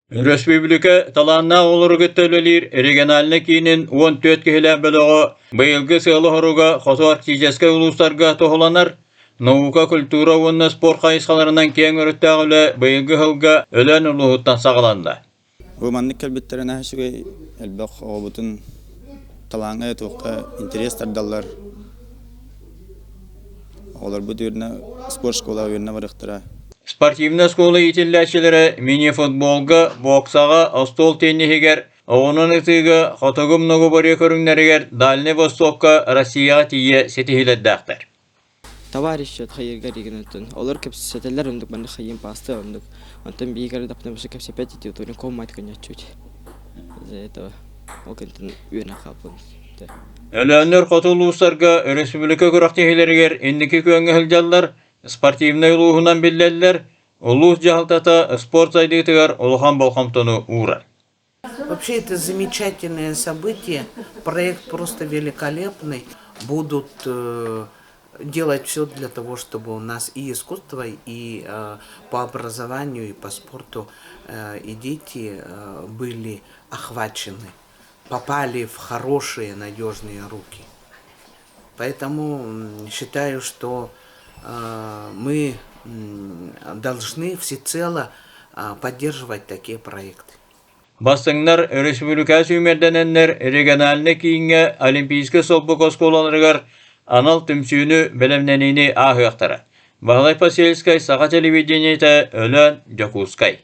Республика таланна олору көттөлөлер региональны кейінен 14 кехілен бөлігі бұйылғы сылы хоруга қосу артизеске улустарға тоғыланар, наука культура онны спорт қайысқаларынан кең өріттәғілі бұйылғы хылға өлен ұлығыттан сағаланды. Бұманлық кәлбеттерін әшігі әлбәқ оғыбытын талаңа етуққа интерес тардалар. Олар бұд өріне спорт школа өріне барықтыра. Спортивна школа итилләчеләре мини-футболга, боксага, стол теннисигер, оғынан ытыга, хотогым ногу бария көріңнәрігер Дальний Востокка Россияға тие сетихиләддәқтер. Товарищат хайырга деген өттін. Олар көпсетелер өндік бәнді хайын пасты өндік. Онтан бейгәрі дапнамышы көпсепет етеу тұрын коммайт көне чуть. За этого окентін үйіне қапын. Әләнер қатылуыстарға республика көрақтехилерігер ендікі көңі хілжалар, спортивный улуғынан білдәлілер, улуғ жағалтата спорт зайдығытығар улуған болқамтону ура. Вообще это замечательное событие, проект просто великолепный. Будут делать все для того, чтобы у нас и искусство, и по образованию, и по спорту и дети были охвачены, попали в хорошие, надежные руки. Поэтому считаю, что мы должны всецело поддерживать такие проекты. Бастыңнар республика сүймердененнер региональны кейінге олимпийскі солбық осколаларығар анал түмсүйіні білімненені ағықтары. Бағлай Пасельскай, Саға телевидениеті, Өлен, Жакускай.